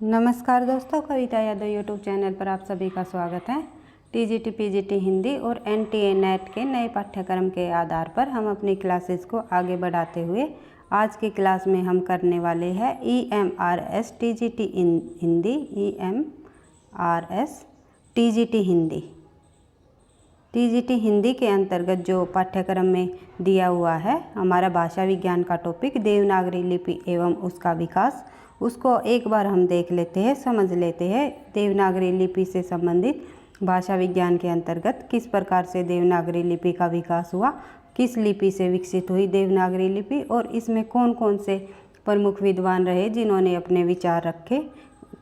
नमस्कार दोस्तों, कविता Yadav YouTube channel पर आप सभी का स्वागत है। टीजीटी पीजीटी हिंदी और एनटीए नेट के नए पाठ्यक्रम के आधार पर हम अपनी क्लासेस को आगे बढ़ाते हुए आज की क्लास में हम करने वाले हैं EMRS TGT Hindi EMRS TGT Hindi. TGT Hindi के अंतर्गत जो पाठ्यक्रम में दिया हुआ है हमारा भाषा विज्ञान का टॉपिक देवनागरी लिपि एवं उसका विकास, उसको एक बार हम देख लेते हैं, समझ लेते हैं। देवनागरी लिपि से संबंधित भाषा विज्ञान के अंतर्गत किस प्रकार से देवनागरी लिपि का विकास हुआ, किस लिपि से विकसित हुई देवनागरी लिपि और इसमें कौन कौन से प्रमुख विद्वान रहे जिन्होंने अपने विचार रखे,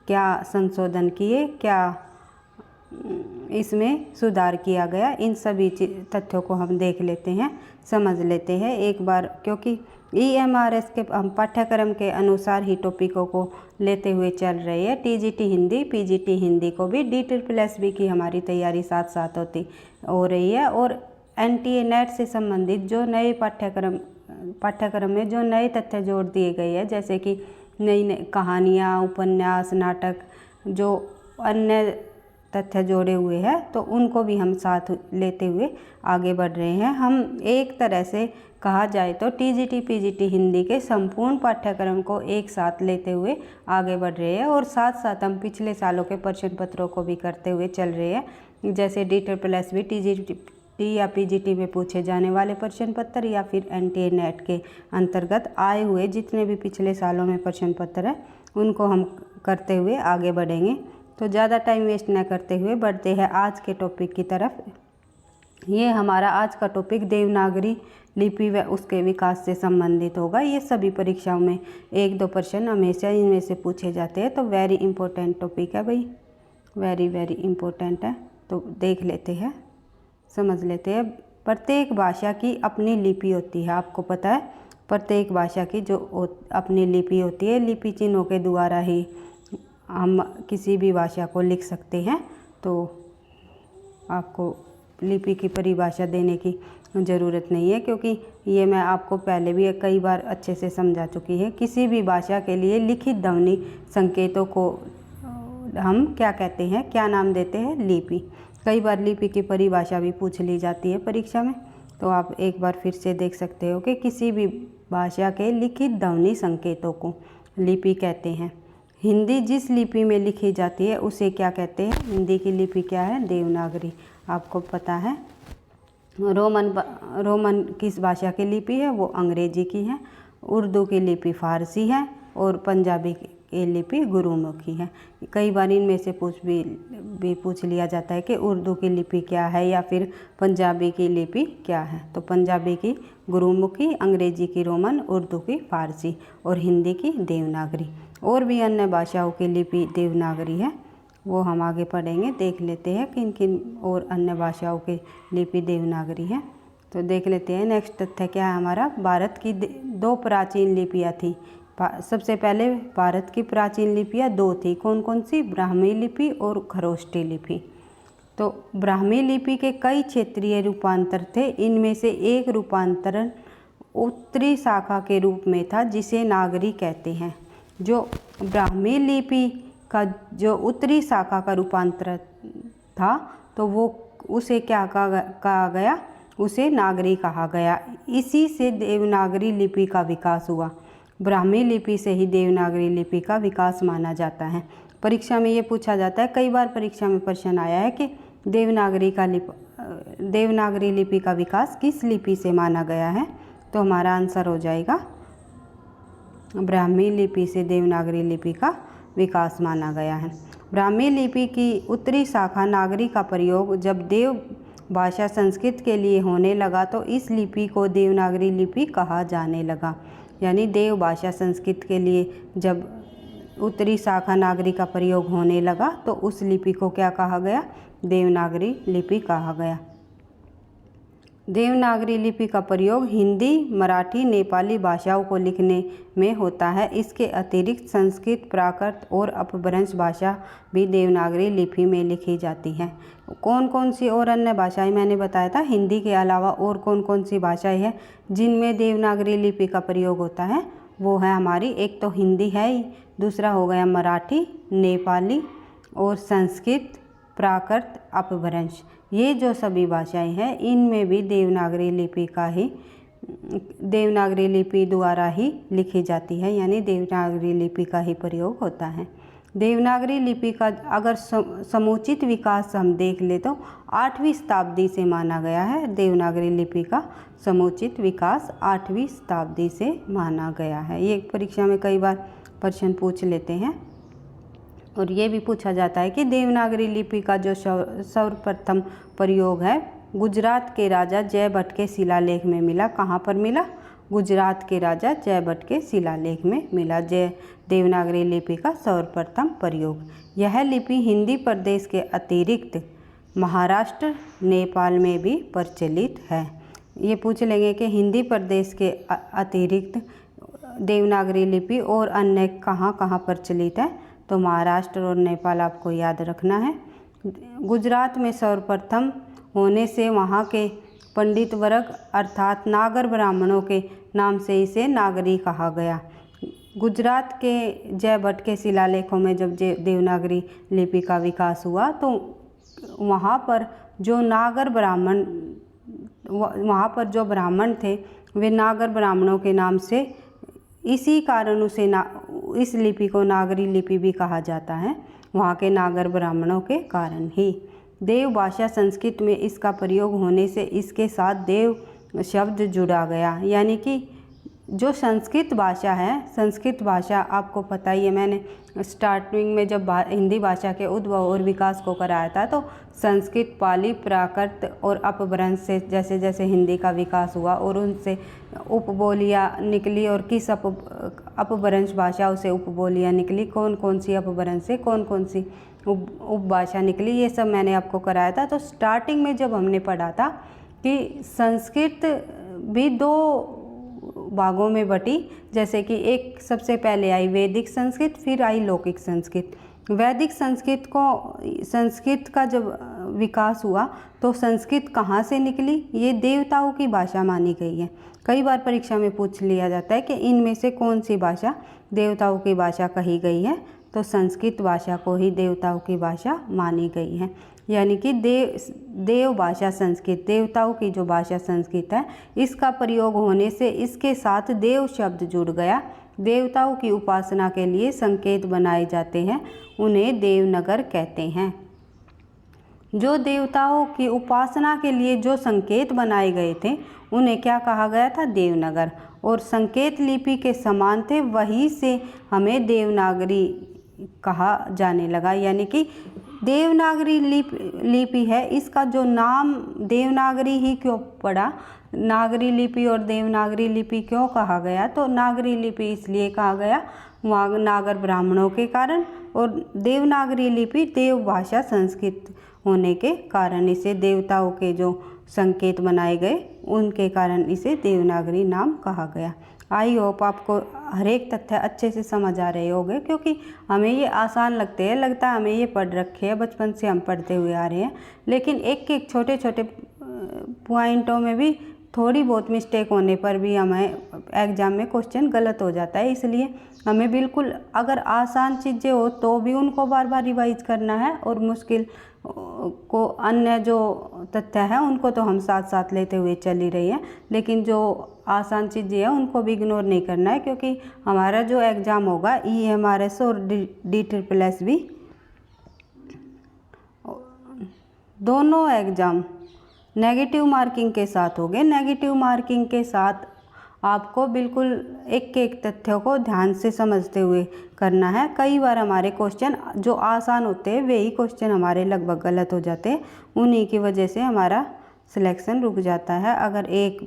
क्या संशोधन किए, क्या इसमें सुधार किया गया, इन सभी तथ्यों को हम देख लेते हैं, समझ लेते हैं एक बार। क्योंकि EMRS के हम पाठ्यक्रम के अनुसार ही टॉपिकों को लेते हुए चल रही है। टीजीटी हिंदी पीजीटी हिंदी को भी DSSB की हमारी तैयारी साथ साथ हो रही है। और एनटीए नेट से संबंधित जो नए पाठ्यक्रम में जो नए तथ्य जोड़ दिए गए हैं, जैसे कि नई नई कहानियाँ, उपन्यास, नाटक, जो अन्य तथ्य जोड़े हुए हैं, तो उनको भी हम साथ लेते हुए आगे बढ़ रहे हैं। हम एक तरह से कहा जाए तो टीजीटी पीजीटी हिंदी के संपूर्ण पाठ्यक्रम को एक साथ लेते हुए आगे बढ़ रहे हैं और साथ साथ हम पिछले सालों के प्रश्न पत्रों को भी करते हुए चल रहे हैं। जैसे DSSB टीजीटी या पीजीटी में पूछे जाने वाले प्रश्न पत्र या फिर एनटीए नेट के अंतर्गत आए हुए जितने भी पिछले सालों में प्रश्न पत्र हैं उनको हम करते हुए आगे बढ़ेंगे। तो ज़्यादा टाइम वेस्ट न करते हुए बढ़ते हैं आज के टॉपिक की तरफ। ये हमारा आज का टॉपिक देवनागरी लिपि व उसके विकास से संबंधित होगा। ये सभी परीक्षाओं में 1-2 प्रश्न हमेशा इनमें से पूछे जाते हैं, तो वेरी इंपॉर्टेंट टॉपिक है भाई, वेरी वेरी इंपॉर्टेंट है। तो देख लेते हैं, समझ लेते हैं। प्रत्येक भाषा की अपनी लिपि होती है, आपको पता है। प्रत्येक भाषा की जो अपनी लिपि होती है, लिपि चिन्हों के द्वारा ही हम किसी भी भाषा को लिख सकते हैं। तो आपको लिपि की परिभाषा देने की ज़रूरत नहीं है, क्योंकि ये मैं आपको पहले भी कई बार अच्छे से समझा चुकी है। किसी भी भाषा के लिए लिखित ध्वनि संकेतों को हम क्या कहते हैं, क्या नाम देते हैं? लिपि। कई बार लिपि की परिभाषा भी पूछ ली जाती है परीक्षा में, तो आप एक बार फिर से देख सकते हो कि किसी भी भाषा के लिखित ध्वनि संकेतों को लिपि कहते हैं। हिंदी जिस लिपि में लिखी जाती है उसे क्या कहते हैं? हिंदी की लिपि क्या है? देवनागरी। आपको पता है। रोमन किस भाषा की लिपि है? वो अंग्रेजी की है। उर्दू की लिपि फारसी है और पंजाबी की लिपि गुरुमुखी है। कई बार इनमें से पूछ लिया जाता है कि उर्दू की लिपि क्या है या फिर पंजाबी की लिपि क्या है। तो पंजाबी की गुरुमुखी, अंग्रेजी की रोमन, उर्दू की फारसी और हिंदी की देवनागरी। और भी अन्य भाषाओं की लिपि देवनागरी है, वो हम आगे पढ़ेंगे। देख लेते हैं किन किन और अन्य भाषाओं की लिपि देवनागरी है। तो देख लेते हैं। नेक्स्ट तथ्य क्या है हमारा? भारत की 2 प्राचीन लिपियाँ थी। सबसे पहले भारत की प्राचीन लिपियाँ 2 थी। कौन कौन सी? ब्राह्मी लिपि और खरोष्टी लिपि। तो ब्राह्मी लिपि के कई क्षेत्रीय रूपांतर थे। इनमें से एक रूपांतरण उत्तरी शाखा के रूप में था, जिसे नागरी कहते हैं। जो ब्राह्मी लिपि का जो उत्तरी शाखा का रूपांतर था, तो वो उसे क्या कहा गया? उसे नागरी कहा गया। इसी से देवनागरी लिपि का विकास हुआ। ब्राह्मी लिपि से ही देवनागरी लिपि का विकास माना जाता है। परीक्षा में ये पूछा जाता है, कई बार परीक्षा में प्रश्न आया है कि देवनागरी लिपि का विकास किस लिपि से माना गया है? तो हमारा आंसर हो जाएगा ब्राह्मी लिपि से देवनागरी लिपि का विकास माना गया है। ब्राह्मी लिपि की उत्तरी शाखा नागरी का प्रयोग जब देव भाषा संस्कृत के लिए होने लगा, तो इस लिपि को देवनागरी लिपि कहा जाने लगा। यानी देव भाषा संस्कृत के लिए जब उत्तरी शाखा नागरी का प्रयोग होने लगा, तो उस लिपि को क्या कहा गया? देवनागरी लिपि कहा गया। देवनागरी लिपि का प्रयोग हिंदी, मराठी, नेपाली भाषाओं को लिखने में होता है। इसके अतिरिक्त संस्कृत, प्राकृत और अपभ्रंश भाषा भी देवनागरी लिपि में लिखी जाती है। कौन कौन सी और अन्य भाषाएं मैंने बताया था? हिंदी के अलावा और कौन कौन सी भाषाएं हैं जिनमें देवनागरी लिपि का प्रयोग होता है? वो है हमारी, एक तो हिंदी है ही, दूसरा हो गया मराठी, नेपाली और संस्कृत, प्राकृत, अपभ्रंश। ये जो सभी भाषाएं हैं इनमें भी देवनागरी लिपि द्वारा ही लिखी जाती है, यानी देवनागरी लिपि का ही प्रयोग होता है। देवनागरी लिपि का अगर समुचित विकास हम देख ले तो 8वीं शताब्दी से माना गया है। देवनागरी लिपि का समुचित विकास 8वीं शताब्दी से माना गया है। ये परीक्षा में कई बार प्रश्न पूछ लेते हैं। और ये भी पूछा जाता है कि देवनागरी लिपि का जो सर्वप्रथम प्रयोग है गुजरात के राजा जयभट्ट के शिलालेख में मिला। कहाँ पर मिला? गुजरात के राजा जयभट्ट के शिलालेख में मिला देवनागरी लिपि का सर्वप्रथम प्रयोग। यह लिपि हिंदी प्रदेश के अतिरिक्त महाराष्ट्र, नेपाल में भी प्रचलित है। ये पूछ लेंगे कि हिंदी प्रदेश के अतिरिक्त देवनागरी लिपि और अन्य कहाँ कहाँ प्रचलित है, तो महाराष्ट्र और नेपाल आपको याद रखना है। गुजरात में सर्वप्रथम होने से वहाँ के पंडित वर्ग अर्थात नागर ब्राह्मणों के नाम से इसे नागरी कहा गया। गुजरात के जयभट्ट के शिलालेखों में जब देवनागरी लिपि का विकास हुआ तो वहाँ पर जो ब्राह्मण थे वे नागर ब्राह्मणों के नाम से, इसी कारण उसे इस लिपि को नागरी लिपि भी कहा जाता है, वहाँ के नागर ब्राह्मणों के कारण ही। देव भाषा संस्कृत में इसका प्रयोग होने से इसके साथ देव शब्द जुड़ा गया, यानी कि जो संस्कृत भाषा है, संस्कृत भाषा आपको पता ही है, मैंने स्टार्टिंग में जब हिंदी भाषा के उद्भव और विकास को कराया था तो संस्कृत, पाली, प्राकृत और अपभ्रंश से जैसे जैसे हिंदी का विकास हुआ और उनसे उपबोलियाँ निकली और किस अपभ्रंश भाषाओं से उपबोलियाँ निकली, कौन कौन सी अपभ्रंश से कौन कौन सी उपभाषा निकली, ये सब मैंने आपको कराया था। तो स्टार्टिंग में जब हमने पढ़ा था कि संस्कृत भी 2 भागों में बटी, जैसे कि एक सबसे पहले आई वैदिक संस्कृत, फिर आई लौकिक संस्कृत। वैदिक संस्कृत का जब विकास हुआ तो संस्कृत कहाँ से निकली? ये देवताओं की भाषा मानी गई है। कई बार परीक्षा में पूछ लिया जाता है कि इनमें से कौन सी भाषा देवताओं की भाषा कही गई है, तो संस्कृत भाषा को ही देवताओं की भाषा मानी गई है, यानी कि देव भाषा संस्कृत, देवताओं की जो भाषा संस्कृत है, इसका प्रयोग होने से इसके साथ देव शब्द जुड़ गया। देवताओं की उपासना के लिए संकेत बनाए जाते हैं, उन्हें देवनगर कहते हैं। जो देवताओं की उपासना के लिए जो संकेत बनाए गए थे उन्हें क्या कहा गया था? देवनगर। और संकेत लिपि के समान थे, वहीं से हमें देवनागरी कहा जाने लगा, यानी कि देवनागरी लिपि है, इसका जो नाम देवनागरी ही क्यों पड़ा, नागरी लिपि और देवनागरी लिपि क्यों कहा गया? तो नागरी लिपि इसलिए कहा गया वहाँ नागर ब्राह्मणों के कारण, और देवनागरी लिपि देव भाषा संस्कृत होने के कारण, इसे देवताओं के जो संकेत बनाए गए उनके कारण इसे देवनागरी नाम कहा गया। आई होप आपको हर एक तथ्य अच्छे से समझ आ रहे होंगे, क्योंकि हमें ये आसान लगते हैं, लगता है हमें ये पढ़ रखे हैं, बचपन से हम पढ़ते हुए आ रहे हैं, लेकिन एक एक छोटे छोटे पॉइंटों में भी थोड़ी बहुत मिस्टेक होने पर भी हमें एग्ज़ाम में क्वेश्चन गलत हो जाता है। इसलिए हमें बिल्कुल अगर आसान चीज़ें हो तो भी उनको बार बार रिवाइज करना है, और मुश्किल को अन्य जो तथ्य है उनको तो हम साथ साथ लेते हुए चल ही रही हैं, लेकिन जो आसान चीज़ें हैं उनको भी इग्नोर नहीं करना है, क्योंकि हमारा जो एग्ज़ाम होगा EMRS और DSSS दोनों एग्ज़ाम नेगेटिव मार्किंग के साथ होंगे। नेगेटिव मार्किंग के साथ आपको बिल्कुल एक एक तथ्यों को ध्यान से समझते हुए करना है। कई बार हमारे क्वेश्चन जो आसान होते हैं वही क्वेश्चन हमारे लगभग गलत हो जाते हैं, उन्हीं की वजह से हमारा सिलेक्शन रुक जाता है। अगर एक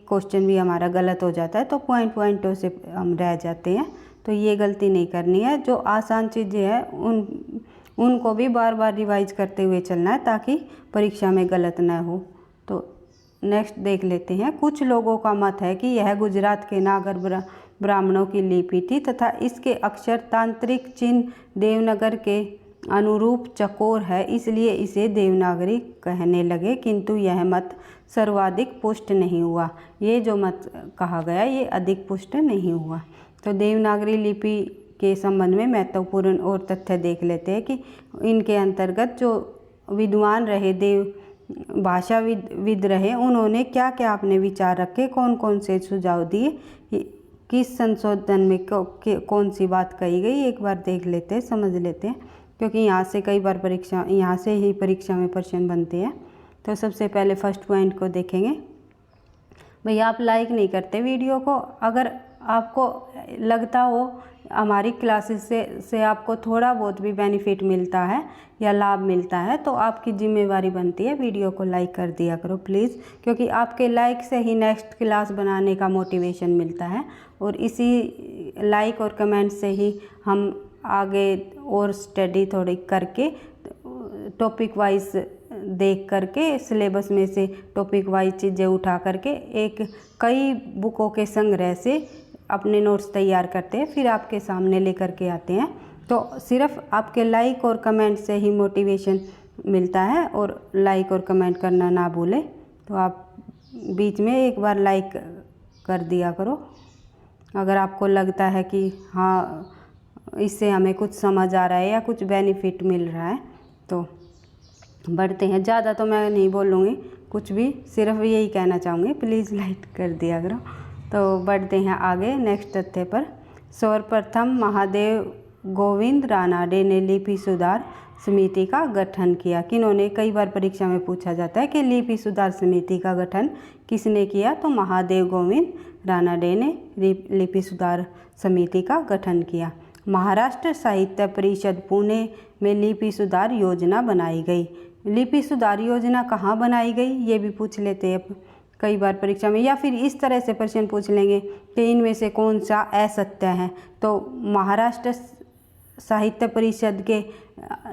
क्वेश्चन भी हमारा गलत हो जाता है तो पॉइंटों से हम रह जाते हैं, तो ये गलती नहीं करनी है। जो आसान चीज़ें हैं उनको भी बार बार रिवाइज करते हुए चलना है, ताकि परीक्षा में गलत न हो। तो नेक्स्ट देख लेते हैं। कुछ लोगों का मत है कि यह गुजरात के नागर ब्राह्मणों की लिपि थी तथा इसके अक्षर तांत्रिक चिन्ह देवनागर के अनुरूप चकोर है, इसलिए इसे देवनागरी कहने लगे, किंतु यह मत सर्वाधिक पुष्ट नहीं हुआ। ये जो मत कहा गया ये अधिक पुष्ट नहीं हुआ। तो देवनागरी लिपि के संबंध में महत्वपूर्ण और तथ्य देख लेते हैं कि इनके अंतर्गत जो विद्वान रहे, देव भाषाविद रहे, उन्होंने क्या क्या अपने विचार रखे, कौन कौन से सुझाव दिए, किस संशोधन में कौन सी बात कही गई, एक बार देख लेते हैं, समझ लेते हैं, क्योंकि यहाँ से कई बार यहाँ से ही परीक्षा में प्रश्न बनते हैं। तो सबसे पहले फर्स्ट पॉइंट को देखेंगे। भैया आप लाइक नहीं करते वीडियो को, अगर आपको लगता हो हमारी क्लासेस से आपको थोड़ा बहुत भी बेनिफिट मिलता है या लाभ मिलता है, तो आपकी जिम्मेवारी बनती है वीडियो को लाइक कर दिया करो प्लीज़, क्योंकि आपके लाइक से ही नेक्स्ट क्लास बनाने का मोटिवेशन मिलता है, और इसी लाइक और कमेंट से ही हम आगे और स्टडी थोड़ी करके टॉपिक वाइज देख करके सिलेबस में से टॉपिक वाइज चीज़ें उठा करके एक कई बुकों के संग्रह से अपने नोट्स तैयार करते हैं, फिर आपके सामने लेकर के आते हैं। तो सिर्फ आपके लाइक और कमेंट से ही मोटिवेशन मिलता है, और लाइक और कमेंट करना ना भूलें। तो आप बीच में एक बार लाइक कर दिया करो अगर आपको लगता है कि हाँ इससे हमें कुछ समझ आ रहा है या कुछ बेनिफिट मिल रहा है। तो बढ़ते हैं, ज़्यादा तो मैं नहीं बोलूँगी कुछ भी, सिर्फ यही कहना चाहूँगी, प्लीज़ लाइक कर दिया करो। तो बढ़ते हैं आगे नेक्स्ट तथ्य पर। सर्वप्रथम महादेव गोविंद रानाडे ने लिपि सुधार समिति का गठन किया। किन्होंने, कई बार परीक्षा में पूछा जाता है कि लिपि सुधार समिति का गठन किसने किया, तो महादेव गोविंद रानाडे ने लिपि सुधार समिति का गठन किया। महाराष्ट्र साहित्य परिषद पुणे में लिपि सुधार योजना बनाई गई। लिपि सुधार योजना कहाँ बनाई गई ये भी पूछ लेते हैं कई बार परीक्षा में, या फिर इस तरह से प्रश्न पूछ लेंगे कि इनमें से कौन सा असत्य है, तो महाराष्ट्र साहित्य परिषद के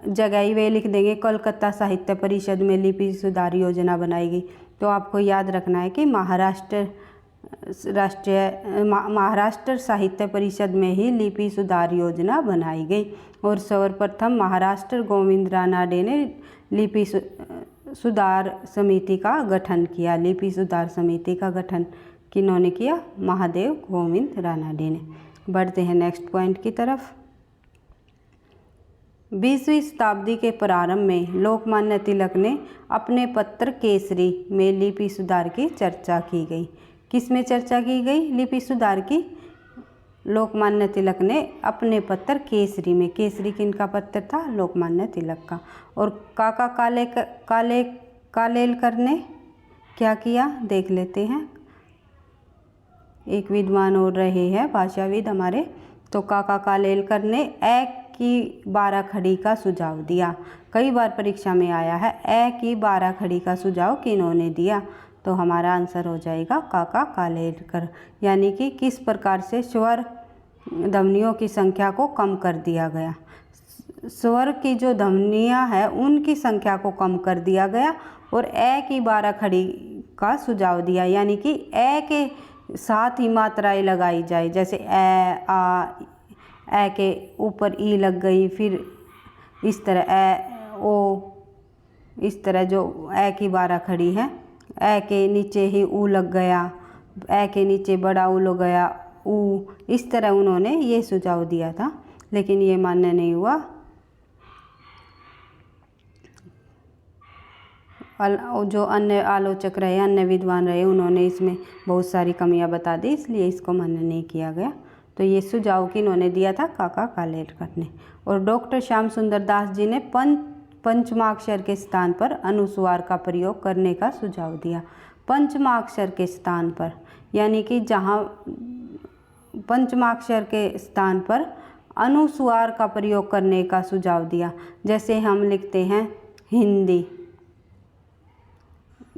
जगह ही वे लिख देंगे कोलकाता साहित्य परिषद में लिपि सुधार योजना बनाई गई। तो आपको याद रखना है कि महाराष्ट्र साहित्य परिषद में ही लिपि सुधार योजना बनाई गई। और सर्वप्रथम महाराष्ट्र गोविंद रानाडे ने लिपि सुधार समिति का गठन किया। लिपि सुधार समिति का गठन किन्होंने किया, महादेव गोविंद रानाडे ने। बढ़ते हैं नेक्स्ट पॉइंट की तरफ। 20वीं शताब्दी के प्रारंभ में लोकमान्य तिलक ने अपने पत्र केसरी में लिपि सुधार की चर्चा की गई। किस में चर्चा की गई लिपि सुधार की? लोकमान्य तिलक ने अपने पत्र केसरी में। केसरी किनका पत्र था? लोकमान्य तिलक का। और काका कालेलकर ने क्या किया देख लेते हैं। एक विद्वान और रहे हैं भाषाविद हमारे, तो काका कालेलकर ने ए की 12 खड़ी का सुझाव दिया। कई बार परीक्षा में आया है, ए की 12 खड़ी का सुझाव किन्होंने दिया? तो हमारा आंसर हो जाएगा काका कालेलकर। यानी कि किस प्रकार से स्वर ध्वनियों की संख्या को कम कर दिया गया। स्वर की जो ध्वनियाँ है उनकी संख्या को कम कर दिया गया, और ए की 12 खड़ी का सुझाव दिया। यानी कि ए के साथ ही मात्राएं लगाई जाए, जैसे ए आ, ए के ऊपर ई लग गई, फिर इस तरह ए ओ, इस तरह जो ए की 12 खड़ी है, ए के नीचे ही ऊ लग गया, ए के नीचे बड़ा ऊ लग गया, ऊ, इस तरह उन्होंने ये सुझाव दिया था, लेकिन ये मान्य नहीं हुआ। जो अन्य आलोचक रहे, अन्य विद्वान रहे, उन्होंने इसमें बहुत सारी कमियां बता दी, इसलिए इसको मान्य नहीं किया गया। तो ये सुझाव किन्होंने दिया था? काका कालेलकर ने। और डॉक्टर श्याम सुंदर दास जी ने पंचमाक्षर के स्थान पर अनुस्वार का प्रयोग करने का सुझाव दिया। पंचमाक्षर के स्थान पर, यानी कि जहाँ पंचमाक्षर के स्थान पर अनुस्वार का प्रयोग करने का सुझाव दिया। जैसे हम लिखते हैं हिंदी,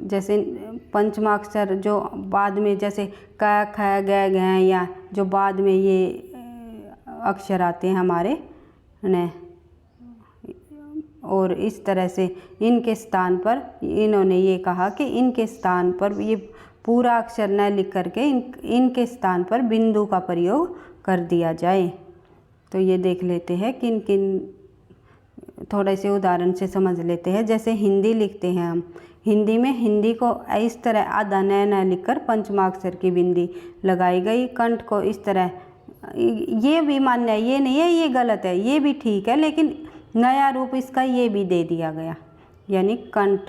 जैसे पंचमाक्षर जो बाद में जैसे क ख ग घ या जो बाद में ये अक्षर आते हैं हमारे न, और इस तरह से इनके स्थान पर इन्होंने ये कहा कि इनके स्थान पर ये पूरा अक्षर न लिख करके इनके स्थान पर बिंदु का प्रयोग कर दिया जाए। तो ये देख लेते हैं किन किन थोड़े से उदाहरण से समझ लेते हैं। जैसे हिंदी लिखते हैं हम, हिंदी में हिंदी को इस तरह आधा न लिखकर पंचमाक्षर की बिंदी लगाई गई। कंठ को इस तरह, ये भी मान्य है, ये नहीं है ये गलत है, ये भी ठीक है, लेकिन नया रूप इसका ये भी दे दिया गया, यानी कंठ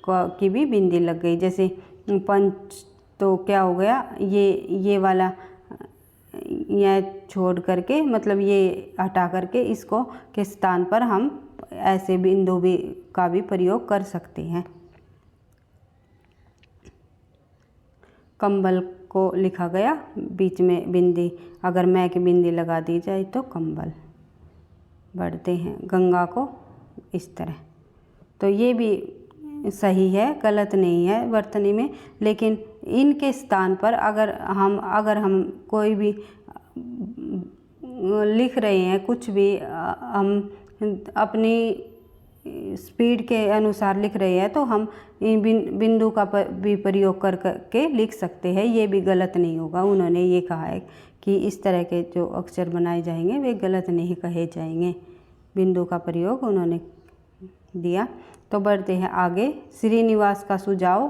की भी बिंदी लग गई। जैसे पंच तो क्या हो गया, ये वाला यह छोड़ करके, मतलब ये हटा करके इसको के स्थान पर हम ऐसे बिंदु भी का भी प्रयोग कर सकते हैं। कंबल को लिखा गया, बीच में बिंदी, अगर मैं की बिंदी लगा दी जाए तो कंबल। बढ़ते हैं गंगा को इस तरह, तो ये भी सही है, गलत नहीं है वर्तनी में। लेकिन इनके स्थान पर अगर हम कोई भी लिख रहे हैं, कुछ भी हम अपनी स्पीड के अनुसार लिख रहे हैं, तो हम इन बिंदु का भी प्रयोग करके लिख सकते हैं, ये भी गलत नहीं होगा। उन्होंने ये कहा है कि इस तरह के जो अक्षर बनाए जाएंगे वे गलत नहीं कहे जाएंगे, बिंदु का प्रयोग उन्होंने दिया। तो बढ़ते हैं आगे। श्रीनिवास का सुझाव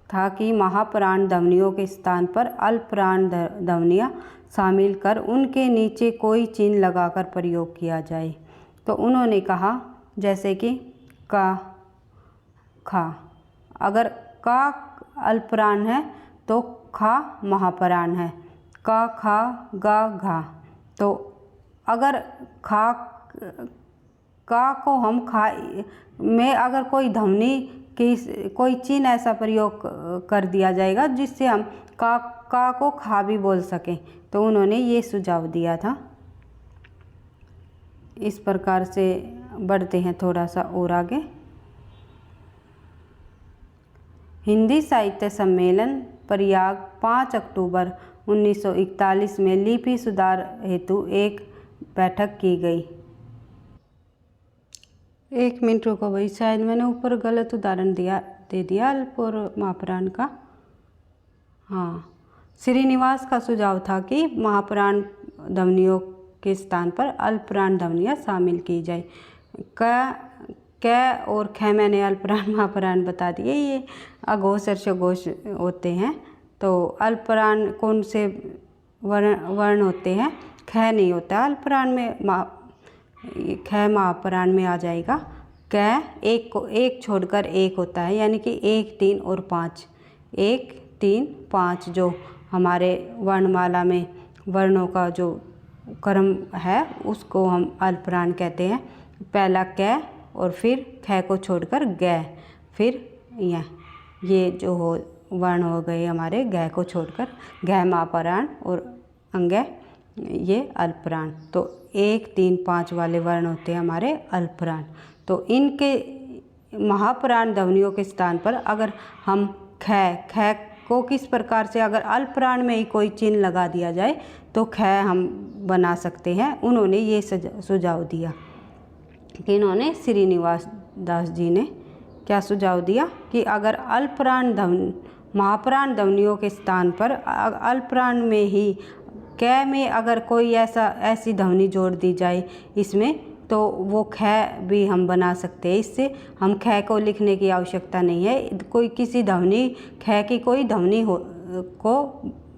था कि महाप्राण ध्वनियों के स्थान पर अल्पप्राण ध्वनियाँ शामिल कर उनके नीचे कोई चिन्ह लगाकर प्रयोग किया जाए। तो उन्होंने कहा जैसे कि का, खा, अगर का अल्पप्राण है तो खा महाप्राण है, का, खा, गा, घा। तो अगर खा का को हम खा में अगर कोई ध्वनि की कोई चिन्ह ऐसा प्रयोग कर दिया जाएगा जिससे हम का को खा भी बोल सकें, तो उन्होंने ये सुझाव दिया था। इस प्रकार से बढ़ते हैं थोड़ा सा और आगे। हिंदी साहित्य सम्मेलन प्रयाग 5 अक्टूबर 1941 में लिपि सुधार हेतु एक बैठक की गई। एक मिनट रुको भाई, शायद मैंने ऊपर गलत उदाहरण दे दिया अल्प और महाप्राण का। हाँ, श्रीनिवास का सुझाव था कि महाप्राण ध्वनियों के स्थान पर अल्पप्राण ध्वनियाँ शामिल की जाए। क और ख मैंने अल्पप्राण महाप्राण बता दिए, ये अघोष और सघोष होते हैं। तो अल्पप्राण कौन से वर्ण होते हैं? ख नहीं होता अल्पप्राण में, ख महाप्राण में आ जाएगा। क एक छोड़कर एक होता है, यानी कि 1, 3 और 5, 1, 3, 5 जो हमारे वर्णमाला में वर्णों का जो क्रम है उसको हम अल्पप्राण कहते हैं। पहला क और फिर ख को छोड़कर ग, फिर ये जो हो वर्ण हो गए हमारे ग को छोड़कर, घ महाप्राण और अंग ये अल्पप्राण। तो 1, 3, 5 वाले वर्ण होते हैं हमारे अल्पप्राण। तो इनके महाप्राण ध्वनियों के स्थान पर अगर हम ख को किस प्रकार से अगर अल्पप्राण में ही कोई चिन्ह लगा दिया जाए तो ख हम बना सकते हैं। उन्होंने ये सुझाव दिया कि इन्होंने श्रीनिवास दास जी ने क्या सुझाव दिया कि अगर अल्पप्राण महाप्राण ध्वनियों के स्थान पर अल्पप्राण में ही क में अगर कोई ऐसी ध्वनि जोड़ दी जाए इसमें, तो वो ख भी हम बना सकते हैं। इससे हम ख को लिखने की आवश्यकता नहीं है, कोई किसी ध्वनि ख की कोई ध्वनि को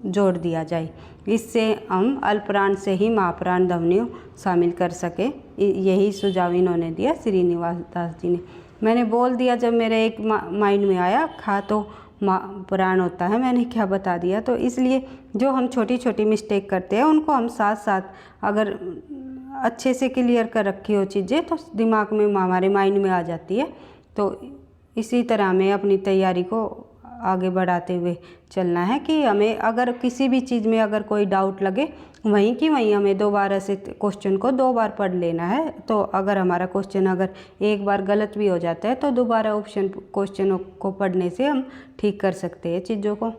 जोड़ दिया जाए, इससे हम अल्पप्राण से ही महाप्राण ध्वनियों शामिल कर सके। यही सुझाव इन्होंने दिया श्रीनिवास दास जी ने। मैंने बोल दिया जब मेरे एक माइंड में आया खा तो प्राण होता है, मैंने क्या बता दिया। तो इसलिए जो हम छोटी छोटी मिस्टेक करते हैं उनको हम साथ साथ अगर अच्छे से क्लियर कर रखी हो चीज़ें तो दिमाग में हमारे माइंड में आ जाती है। तो इसी तरह हमें अपनी तैयारी को आगे बढ़ाते हुए चलना है कि हमें अगर किसी भी चीज़ में अगर कोई डाउट लगे वहीं की वहीं हमें दोबारा से क्वेश्चन को 2 बार पढ़ लेना है। तो अगर हमारा क्वेश्चन अगर एक बार गलत भी हो जाता है तो दोबारा क्वेश्चनों को पढ़ने से हम ठीक कर सकते हैं चीज़ों को।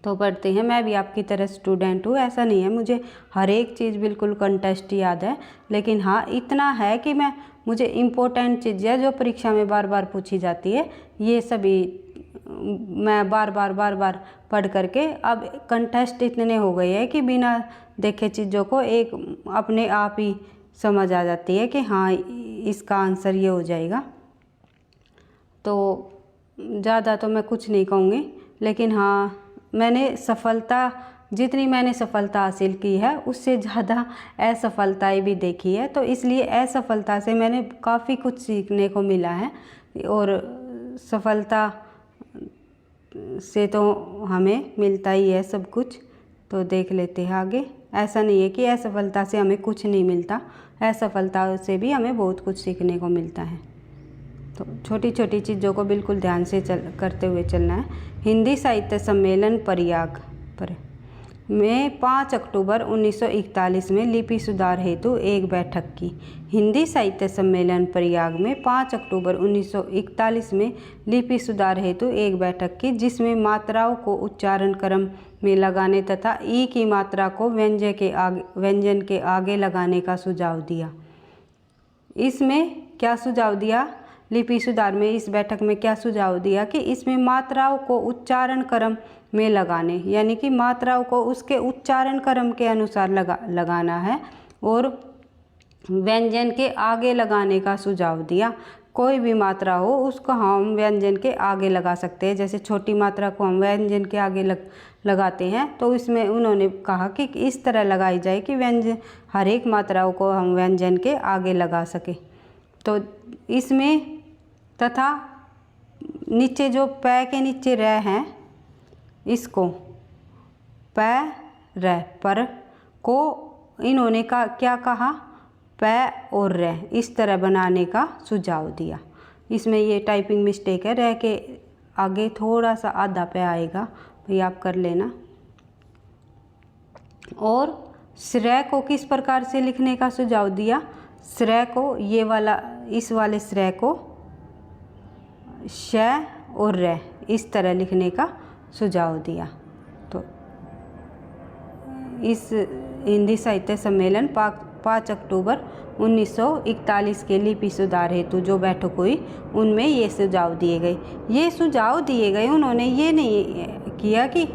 तो पढ़ते हैं। मैं भी आपकी तरह स्टूडेंट हूँ, ऐसा नहीं है मुझे हर एक चीज़ बिल्कुल कंटेस्ट याद है, लेकिन हाँ इतना है कि मुझे इम्पोर्टेंट चीज़ें जो परीक्षा में बार बार पूछी जाती है ये सभी मैं बार बार पढ़ करके अब कंटेस्ट इतने हो गए हैं कि बिना देखे चीज़ों को एक अपने आप ही समझ आ जाती है कि हाँ इसका आंसर ये हो जाएगा। तो ज़्यादा तो मैं कुछ नहीं कहूँगी, लेकिन हाँ जितनी मैंने सफलता हासिल की है उससे ज़्यादा असफलताएं भी देखी है। तो इसलिए असफलता से मैंने काफ़ी कुछ सीखने को मिला है, और सफलता से तो हमें मिलता ही है सब कुछ। तो देख लेते हैं आगे। ऐसा नहीं है कि असफलता से हमें कुछ नहीं मिलता, असफलता से भी हमें बहुत कुछ सीखने को मिलता है। तो छोटी छोटी चीज़ों को बिल्कुल ध्यान से करते हुए चलना है। हिंदी साहित्य सम्मेलन प्रयाग में 5 अक्टूबर 1941 में लिपि सुधार हेतु एक बैठक की। हिंदी साहित्य सम्मेलन प्रयाग में 5 अक्टूबर 1941 में लिपि सुधार हेतु एक बैठक की, जिसमें मात्राओं को उच्चारण क्रम में लगाने तथा ई की मात्रा को व्यंजन के आगे लगाने का सुझाव दिया। इसमें क्या सुझाव दिया? लिपि सुधार में इस बैठक में क्या सुझाव दिया कि इसमें मात्राओं को उच्चारण क्रम में लगाने, यानी कि मात्राओं को उसके उच्चारण क्रम के अनुसार लगाना है, और व्यंजन के आगे लगाने का सुझाव दिया। कोई भी मात्रा हो उसको हम व्यंजन के आगे लगा सकते हैं। जैसे छोटी मात्रा को हम व्यंजन के आगे लगाते हैं, तो इसमें उन्होंने कहा कि इस तरह लगाई जाए कि व्यंजन हर एक मात्राओं को हम व्यंजन के आगे लगा सके। तो इसमें तथा नीचे जो प के नीचे र हैं, इसको प र पर को इन्होंने क्या कहा? प और र इस तरह बनाने का सुझाव दिया। इसमें ये टाइपिंग मिस्टेक है, र के आगे थोड़ा सा आधा पे आएगा, भाई आप कर लेना। और श्रेय को किस प्रकार से लिखने का सुझाव दिया? श्रेय को ये वाला, इस वाले श्रेय को श और र इस तरह लिखने का सुझाव दिया। तो इस हिंदी साहित्य सम्मेलन 5 अक्टूबर 1941 के लिपि सुधार हेतु जो बैठक हुई, उनमें ये सुझाव दिए गए। उन्होंने ये नहीं किया कि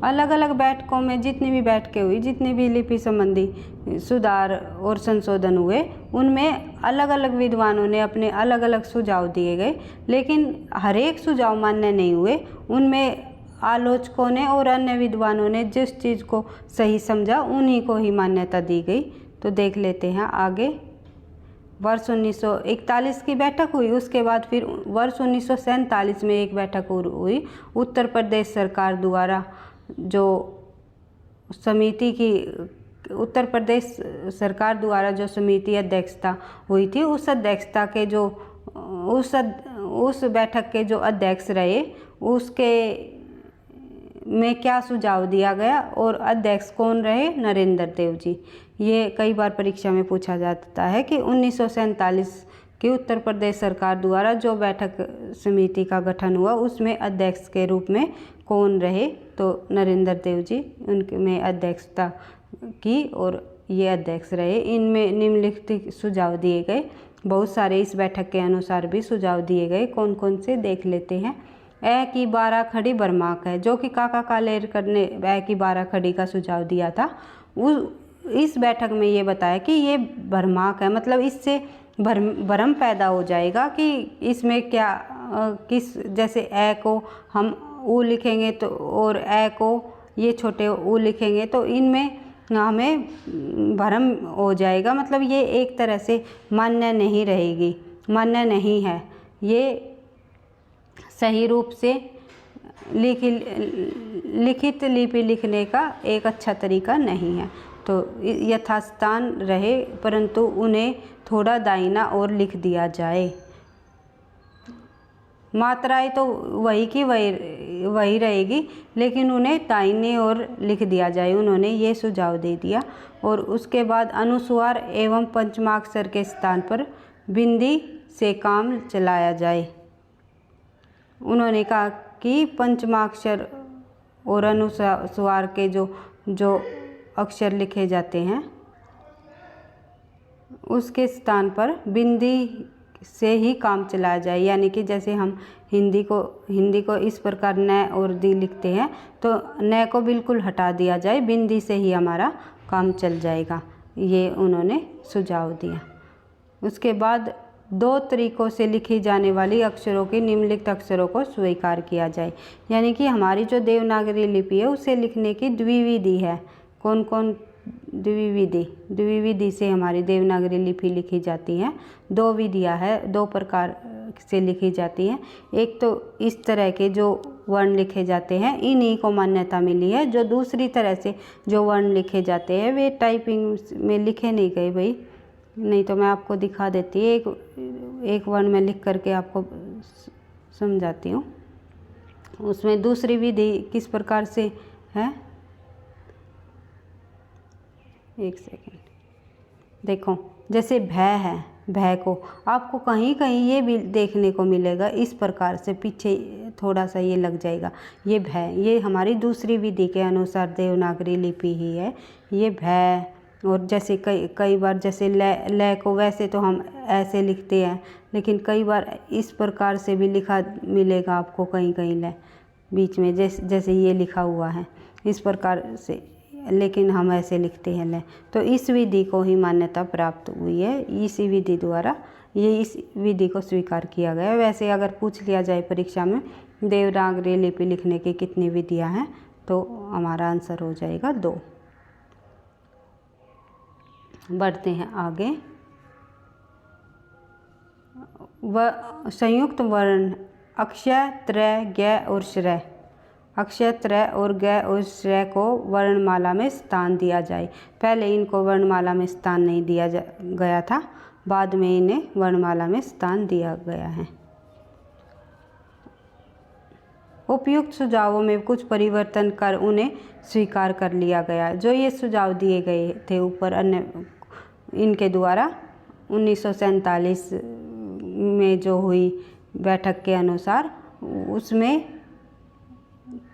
अलग अलग बैठकों में जितनी भी बैठकें हुई, जितनी भी लिपि संबंधी सुधार और संशोधन हुए, उनमें अलग अलग विद्वानों ने अपने अलग अलग सुझाव दिए गए, लेकिन हर एक सुझाव मान्य नहीं हुए। उनमें आलोचकों ने और अन्य विद्वानों ने जिस चीज़ को सही समझा उन्हीं को ही मान्यता दी गई। तो देख लेते हैं आगे। वर्ष 1941 की बैठक हुई, उसके बाद फिर वर्ष 1947 में एक बैठक हुई। उत्तर प्रदेश सरकार द्वारा जो समिति अध्यक्षता हुई थी, उस अध्यक्षता के जो उस बैठक के जो अध्यक्ष रहे, उसके में क्या सुझाव दिया गया, और अध्यक्ष कौन रहे? नरेंद्र देव जी। ये कई बार परीक्षा में पूछा जाता है कि 1947 की उत्तर प्रदेश सरकार द्वारा जो बैठक समिति का गठन हुआ, उसमें अध्यक्ष के रूप में कौन रहे? तो नरेंद्र देव जी उनमें अध्यक्षता की, और ये अध्यक्ष रहे। इनमें निम्नलिखित सुझाव दिए गए। बहुत सारे इस बैठक के अनुसार भी सुझाव दिए गए। कौन कौन से देख लेते हैं। ए की 12 खड़ी बर्माक है, जो कि काका कालेलकर ने ए की 12 खड़ी का सुझाव दिया था। इस बैठक में ये बताया कि ये बर्माक है, मतलब इससे भ्रम पैदा हो जाएगा कि इसमें क्या जैसे ए को हम ऊ लिखेंगे तो, और ए को ये छोटे ऊ लिखेंगे, तो इनमें हमें भ्रम हो जाएगा। मतलब ये एक तरह से मान्य नहीं है। ये सही रूप से लिखित लिपि लिखने का एक अच्छा तरीका नहीं है। तो यथास्थान रहे, परंतु उन्हें थोड़ा दाहिना और लिख दिया जाए। मात्राएं तो वही की वही रहेगी, लेकिन उन्हें दाहिने ओर लिख दिया जाए। उन्होंने ये सुझाव दे दिया। और उसके बाद अनुस्वार एवं पंचमाक्षर के स्थान पर बिंदी से काम चलाया जाए। उन्होंने कहा कि पंचमाक्षर और अनुस्वार के जो अक्षर लिखे जाते हैं, उसके स्थान पर बिंदी से ही काम चलाया जाए। यानी कि जैसे हम हिंदी को इस प्रकार न और दी लिखते हैं, तो न को बिल्कुल हटा दिया जाए, बिंदी से ही हमारा काम चल जाएगा। ये उन्होंने सुझाव दिया। उसके बाद 2 तरीक़ों से लिखी जाने वाली अक्षरों की निम्नलिखित अक्षरों को स्वीकार किया जाए। यानी कि हमारी जो देवनागरी लिपि है उसे लिखने की द्विविधि है। कौन कौन द्विविधि से हमारी देवनागरी लिपि लिखी जाती है। 2 विधियाँ है, 2 प्रकार से लिखी जाती है। एक तो इस तरह के जो वर्ण लिखे जाते हैं इन्हीं को मान्यता मिली है। जो दूसरी तरह से जो वर्ण लिखे जाते हैं वे टाइपिंग में लिखे नहीं गए भाई, नहीं तो मैं आपको दिखा देती है। एक वर्ण में लिख करके आपको समझाती हूँ। उसमें दूसरी विधि किस प्रकार से है, एक सेकेंड। देखो जैसे भय है, भय को आपको कहीं कहीं ये भी देखने को मिलेगा इस प्रकार से, पीछे थोड़ा सा ये लग जाएगा। ये भय, ये हमारी दूसरी विधि के अनुसार देवनागरी लिपि ही है ये भय। और जैसे कई बार जैसे ल को वैसे तो हम ऐसे लिखते हैं, लेकिन कई बार इस प्रकार से भी लिखा मिलेगा आपको कहीं कहीं ल बीच में, जैसे ये लिखा हुआ है इस प्रकार से, लेकिन हम ऐसे लिखते हैं ल। तो इस विधि को ही मान्यता प्राप्त हुई है, इसी विधि द्वारा ये इस विधि को स्वीकार किया गया। वैसे अगर पूछ लिया जाए परीक्षा में देवनागरी लिपि लिखने की कितनी विधियां हैं तो हमारा आंसर हो जाएगा 2। बढ़ते हैं आगे। संयुक्त वर्ण अक्षय, त्रय, ज्ञ और श्रय। अक्षय, त्रय और ज्ञ और श्रय को वर्णमाला में स्थान दिया जाए। पहले इनको वर्णमाला में स्थान नहीं दिया गया था, बाद में इन्हें वर्णमाला में स्थान दिया गया है। उपयुक्त सुझावों में कुछ परिवर्तन कर उन्हें स्वीकार कर लिया गया। जो ये सुझाव दिए गए थे ऊपर अन्य इनके द्वारा 1947 में जो हुई बैठक के अनुसार, उसमें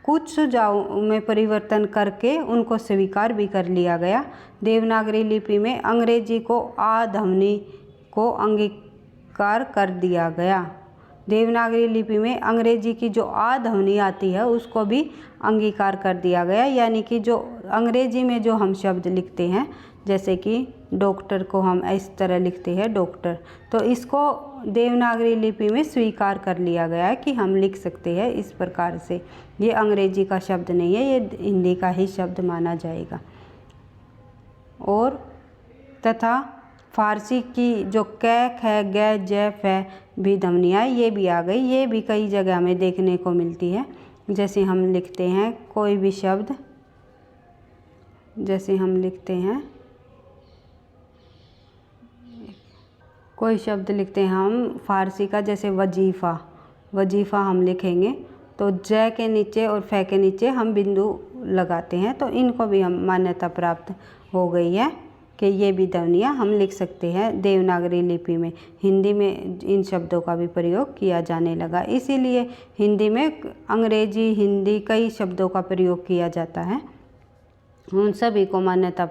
कुछ सुझावों में परिवर्तन करके उनको स्वीकार भी कर लिया गया। देवनागरी लिपि में अंग्रेजी को आ ध्वनि को अंगीकार कर दिया गया। देवनागरी लिपि में अंग्रेजी की जो आ ध्वनि आती है उसको भी अंगीकार कर दिया गया। यानी कि जो अंग्रेजी में जो हम शब्द लिखते हैं, जैसे कि डॉक्टर को हम इस तरह लिखते हैं डॉक्टर, तो इसको देवनागरी लिपि में स्वीकार कर लिया गया है कि हम लिख सकते हैं इस प्रकार से। ये अंग्रेजी का शब्द नहीं है, ये हिंदी का ही शब्द माना जाएगा। और तथा फारसी की जो कै, ख, ग, ज, फ भी ध्वनियाँ ये भी आ गई। ये भी कई जगह में देखने को मिलती है। जैसे हम लिखते हैं कोई भी शब्द, जैसे हम लिखते हैं कोई शब्द लिखते हैं हम फारसी का, जैसे वजीफ़ा, वजीफ़ा हम लिखेंगे तो ज के नीचे और फ के नीचे हम बिंदु लगाते हैं। तो इनको भी हम मान्यता प्राप्त हो गई है कि ये भी ध्वनियाँ हम लिख सकते हैं देवनागरी लिपि में। हिंदी में इन शब्दों का भी प्रयोग किया जाने लगा, इसीलिए हिंदी में अंग्रेजी, हिंदी कई शब्दों का प्रयोग किया जाता है। उन सभी को मान्यता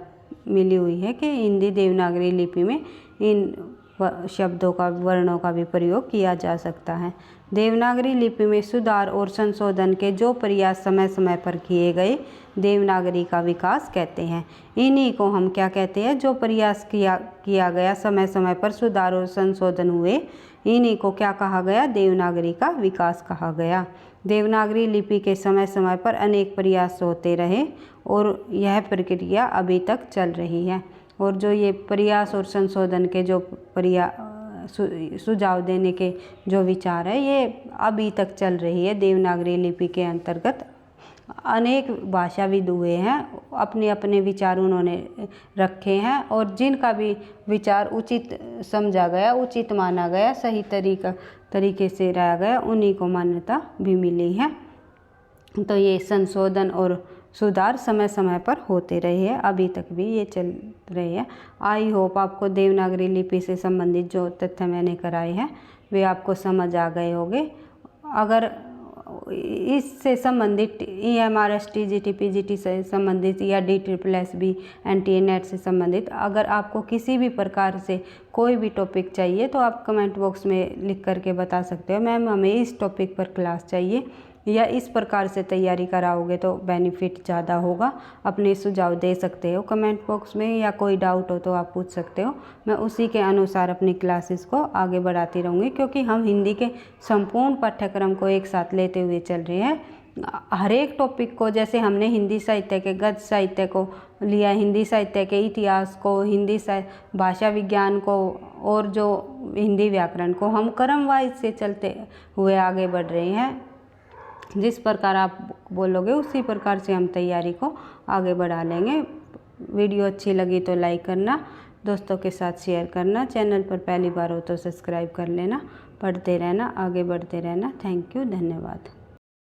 मिली हुई है कि हिंदी देवनागरी लिपि में इन शब्दों का, वर्णों का भी प्रयोग किया जा सकता है। देवनागरी लिपि में सुधार और संशोधन के जो प्रयास समय समय पर किए गए देवनागरी का विकास कहते हैं। इन्हीं को हम क्या कहते हैं, जो प्रयास किया गया, समय समय पर सुधार और संशोधन हुए, इन्हीं को क्या कहा गया, देवनागरी का विकास कहा गया। देवनागरी लिपि के समय समय पर अनेक प्रयास होते रहे और यह प्रक्रिया अभी तक चल रही है। और जो ये प्रयास और संशोधन के जो सुझाव देने के जो विचार है ये अभी तक चल रही है। देवनागरी लिपि के अंतर्गत अनेक भाषाविद हुए हैं, अपने अपने विचार उन्होंने रखे हैं और जिनका भी विचार उचित समझा गया, उचित माना गया, सही तरीके से रहा गया, उन्हीं को मान्यता भी मिली है। तो ये संशोधन और सुधार समय समय पर होते रहे हैं, अभी तक भी ये चल रहे हैं। आई होप आपको देवनागरी लिपि से संबंधित जो तथ्य मैंने कराए हैं वे आपको समझ आ गए होंगे। अगर इससे संबंधित EMRS TGT PGT से संबंधित या DSSS NTA NET से संबंधित अगर आपको किसी भी प्रकार से कोई भी टॉपिक चाहिए तो आप कमेंट बॉक्स में लिख करके बता सकते हो, मैम हमें इस टॉपिक पर क्लास चाहिए, या इस प्रकार से तैयारी कराओगे तो बेनिफिट ज़्यादा होगा। अपने सुझाव दे सकते हो कमेंट बॉक्स में, या कोई डाउट हो तो आप पूछ सकते हो। मैं उसी के अनुसार अपनी क्लासेस को आगे बढ़ाती रहूँगी, क्योंकि हम हिंदी के संपूर्ण पाठ्यक्रम को एक साथ लेते हुए चल रहे हैं। हर एक टॉपिक को, जैसे हमने हिंदी साहित्य के गद्य साहित्य को लिया, हिंदी साहित्य के इतिहास को, हिंदी भाषा विज्ञान को, और जो हिंदी व्याकरण को, हम क्रम वाइज से चलते हुए आगे बढ़ रहे हैं। जिस प्रकार आप बोलोगे उसी प्रकार से हम तैयारी को आगे बढ़ा लेंगे। वीडियो अच्छी लगी तो लाइक करना, दोस्तों के साथ शेयर करना, चैनल पर पहली बार हो तो सब्सक्राइब कर लेना। पढ़ते रहना, आगे बढ़ते रहना। थैंक यू, धन्यवाद।